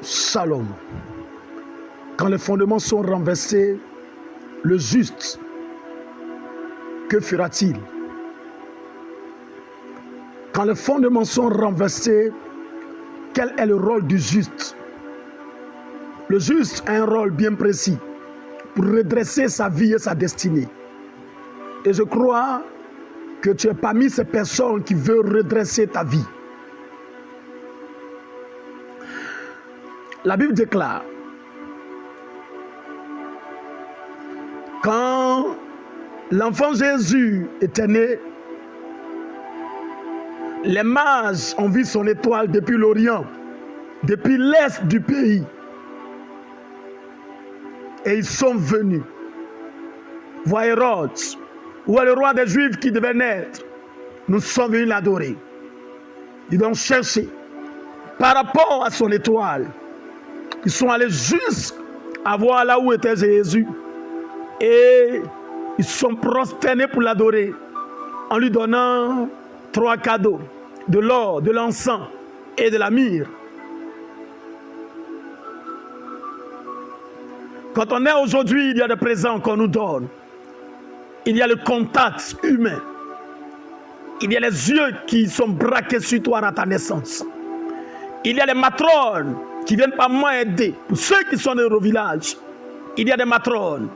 Shalom. Quand les fondements sont renversés, le juste, que fera-t-il? Quand les fondements sont renversés, quel est le rôle du juste? Le juste a un rôle bien précis pour redresser sa vie et sa destinée. Et je crois que tu es parmi ces personnes qui veulent redresser ta vie. La Bible déclare, quand l'enfant Jésus était né, les mages ont vu son étoile depuis l'Orient, depuis l'est du pays. Et ils sont venus voir Hérode, où est le roi des Juifs qui devait naître. Nous sommes venus l'adorer. Ils l'ont cherché par rapport à son étoile. Ils sont allés jusqu'à voir là où était Jésus. Et ils sont prosternés pour l'adorer en lui donnant 3 cadeaux: de l'or, de l'encens et de la myrrhe. Quand on est aujourd'hui, il y a des présents qu'on nous donne. Il y a le contact humain. Il y a les yeux qui sont braqués sur toi à ta naissance. Il y a les matrones qui viennent pas moins aider. Pour ceux qui sont dans nos villages, il y a des matrones.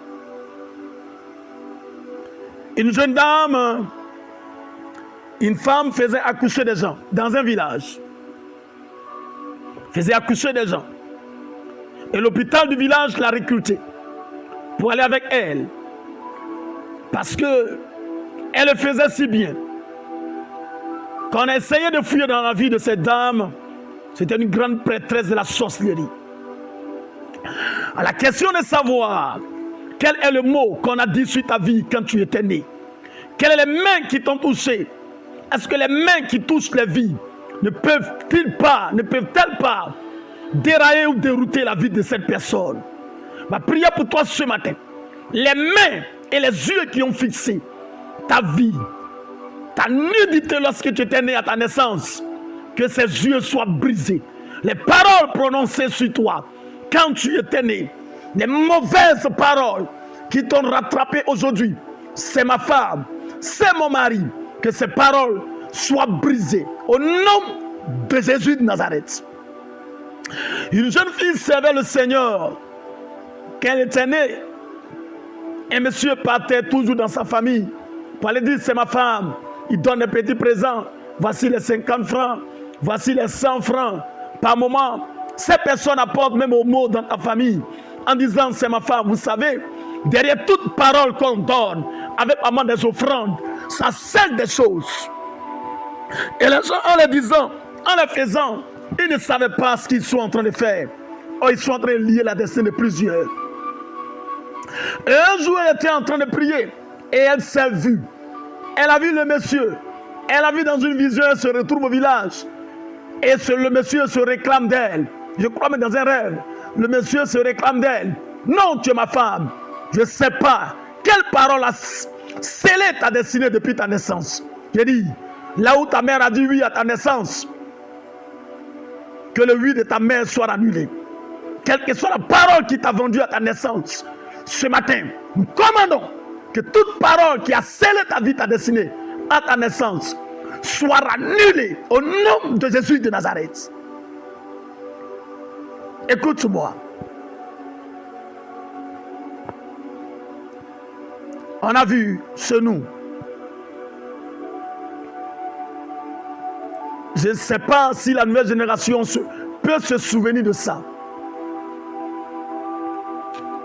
Une jeune dame, une femme faisait accoucher des gens dans un village. Faisait accoucher des gens. Et l'hôpital du village l'a recrutée pour aller avec elle. Parce que elle le faisait si bien. Quand on a essayé de fouiller dans la vie de cette dame, c'était une grande prêtresse de la sorcellerie. À la question de savoir quel est le mot qu'on a dit sur ta vie quand tu étais né, quelles sont les mains qui t'ont touché, est-ce que les mains qui touchent les vies ne peuvent-elles pas dérailler ou dérouter la vie de cette personne? Ma prière pour toi ce matin, les mains et les yeux qui ont fixé ta vie, ta nudité lorsque tu étais né à ta naissance, que ces yeux soient brisés. Les paroles prononcées sur toi quand tu étais né, les mauvaises paroles qui t'ont rattrapé aujourd'hui, c'est ma femme, c'est mon mari, que ces paroles soient brisées au nom de Jésus de Nazareth. Une jeune fille servait le Seigneur quand elle était née. Un monsieur partait toujours dans sa famille pour aller dire: c'est ma femme. Il donne des petits présents. Voici les 50 francs. Voici les 100 francs par moment. Ces personnes apportent même au mot dans ta famille en disant: c'est ma femme. Vous savez, derrière toute parole qu'on donne avec vraiment des offrandes, ça scelle des choses. Et les gens, en les disant, en les faisant, ils ne savaient pas ce qu'ils sont en train de faire. Oh, ils sont en train de lier la destinée de plusieurs. Et un jour, elle était en train de prier et elle s'est vue. Elle a vu le monsieur. Elle a vu dans une vision, elle se retrouve au village. Et le monsieur se réclame d'elle. Je crois, mais dans un rêve, le monsieur se réclame d'elle. Non, tu es ma femme. Je ne sais pas quelle parole a scellé ta destinée depuis ta naissance. J'ai dit, là où ta mère a dit oui à ta naissance, que le oui de ta mère soit annulé. Quelle que soit la parole qui t'a vendue à ta naissance, ce matin, nous commandons que toute parole qui a scellé ta vie, ta destinée, à ta naissance, soit annulée au nom de Jésus de Nazareth. Écoute-moi. On a vu chez nous. Je ne sais pas si la nouvelle génération peut se souvenir de ça.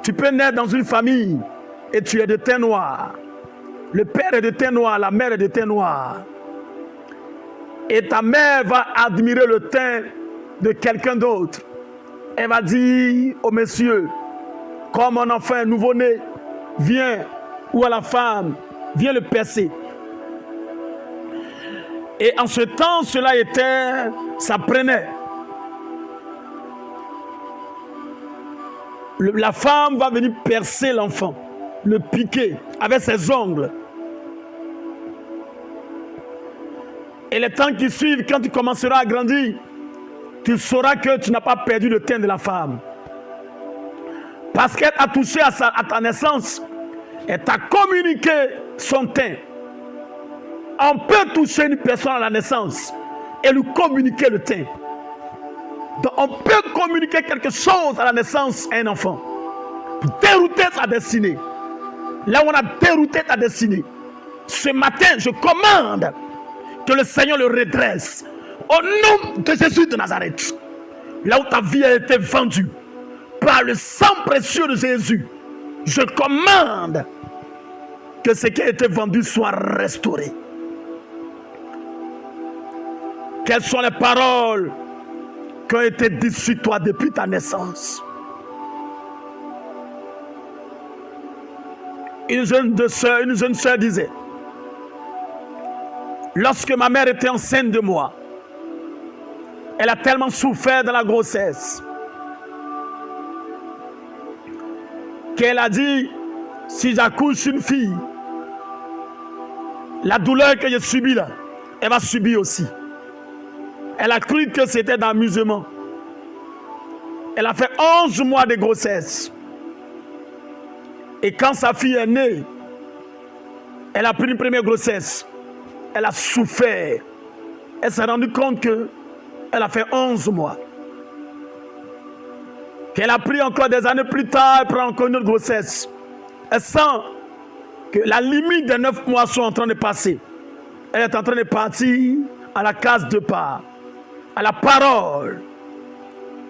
Tu peux naître dans une famille et tu es de teint noir. Le père est de teint noir, la mère est de teint noir. Et ta mère va admirer le teint de quelqu'un d'autre. Elle va dire au monsieur, comme un enfant nouveau-né, viens, ou à la femme, viens le percer. Et en ce temps, cela était, ça prenait. La femme va venir percer l'enfant, le piquer avec ses ongles. Et les temps qui suivent, quand tu commenceras à grandir, tu sauras que tu n'as pas perdu le teint de la femme. Parce qu'elle a touché à ta naissance, elle t'a communiqué son teint. On peut toucher une personne à la naissance et lui communiquer le teint. Donc on peut communiquer quelque chose à la naissance à un enfant pour dérouter sa destinée. Là où on a dérouté ta destinée, ce matin, je commande que le Seigneur le redresse. Au nom de Jésus de Nazareth, là où ta vie a été vendue par le sang précieux de Jésus, je commande que ce qui a été vendu soit restauré. Quelles sont les paroles qui ont été dites sur toi depuis ta naissance? Une jeune sœur disait, lorsque ma mère était enceinte de moi, elle a tellement souffert dans la grossesse qu'elle a dit, si j'accouche une fille, la douleur que j'ai subie là, elle va subir aussi. Elle a cru que c'était d'amusement. Elle a fait 11 mois de grossesse. Et quand sa fille est née, elle a pris une première grossesse. Elle a souffert. Elle s'est rendue compte qu'elle a fait 11 mois. Qu'elle a pris encore des années plus tard, elle prend encore une autre grossesse. Elle sent que la limite des 9 mois sont en train de passer. Elle est en train de partir à la case de part, à la parole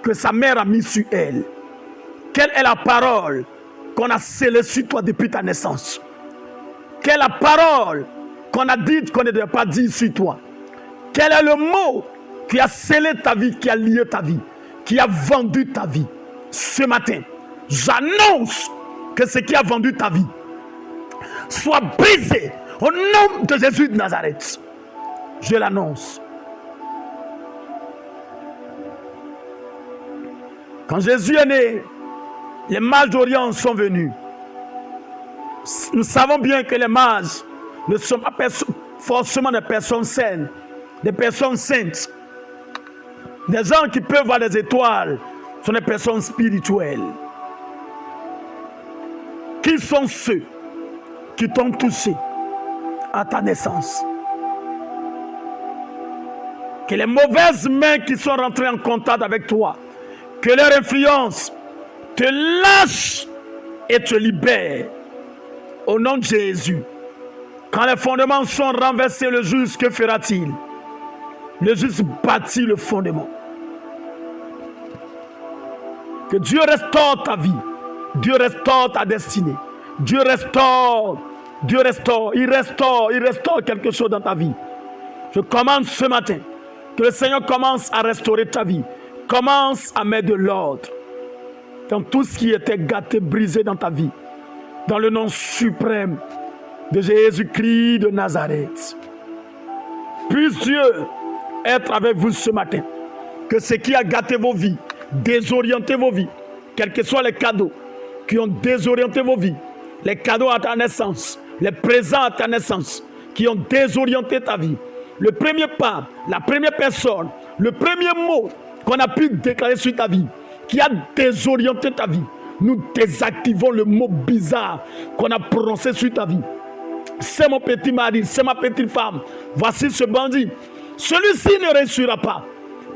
que sa mère a mise sur elle. Quelle est la parole qu'on a scellée sur toi depuis ta naissance? Quelle est la parole qu'on a dit qu'on ne devait pas dire sur toi? Quel est le mot qui a scellé ta vie, qui a lié ta vie, qui a vendu ta vie? Ce matin, j'annonce que ce qui a vendu ta vie soit brisé au nom de Jésus de Nazareth. Je l'annonce. Quand Jésus est né, les mages d'Orient sont venus. Nous savons bien que les mages ne sont pas forcément des personnes saines, des personnes saintes. Des gens qui peuvent voir des étoiles sont des personnes spirituelles. Qui sont ceux qui t'ont touché à ta naissance? Que les mauvaises mains qui sont rentrées en contact avec toi, que leur influence te lâche et te libère. Au nom de Jésus. Quand les fondements sont renversés, le juste, que fera-t-il? Le juste bâtit le fondement. Que Dieu restaure ta vie. Dieu restaure ta destinée. Dieu restaure. Dieu restaure. Il restaure quelque chose dans ta vie. Je commande ce matin que le Seigneur commence à restaurer ta vie. Commence à mettre de l'ordre dans tout ce qui était gâté, brisé dans ta vie. Dans le nom suprême de Jésus-Christ de Nazareth. Puisse Dieu être avec vous ce matin. Que ce qui a gâté vos vies, désorienté vos vies, quels que soient les cadeaux qui ont désorienté vos vies, les cadeaux à ta naissance, les présents à ta naissance, qui ont désorienté ta vie. Le premier pas, la première personne, le premier mot qu'on a pu déclarer sur ta vie, qui a désorienté ta vie, nous désactivons le mot bizarre qu'on a prononcé sur ta vie. C'est mon petit mari, c'est ma petite femme. Voici ce bandit. Celui-ci ne réussira pas.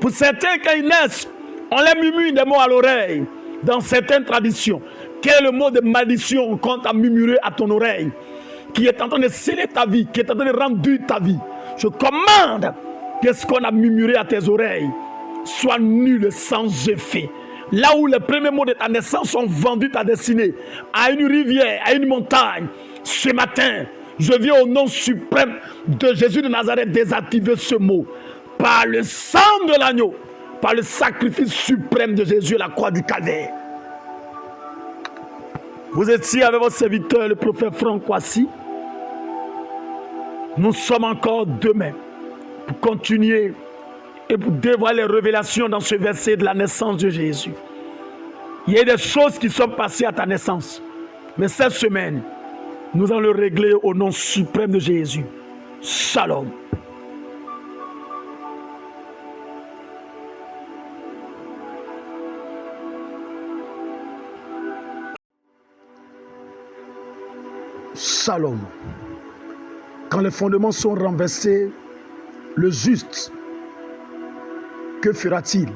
Pour certains, quand ils naissent, on les murmure des mots à l'oreille. Dans certaines traditions, quel est le mot de malédiction qu'on t'a murmuré à ton oreille, qui est en train de sceller ta vie, qui est en train de rendre dure ta vie? Je commande que ce qu'on a murmuré à tes oreilles soit nul, sans effet. Là où les premiers mots de ta naissance ont vendu ta destinée, à une rivière, à une montagne, ce matin, je viens au nom suprême de Jésus de Nazareth désactiver ce mot. Par le sang de l'agneau, par le sacrifice suprême de Jésus à la croix du Calvaire. Vous étiez avec votre serviteur, le prophète Franck Kwasi. Nous sommes encore demain pour continuer et pour dévoiler les révélations dans ce verset de la naissance de Jésus. Il y a des choses qui sont passées à ta naissance. Mais cette semaine, nous allons le régler au nom suprême de Jésus. Shalom. Shalom. Quand les fondements sont renversés, le juste, que fera-t-il?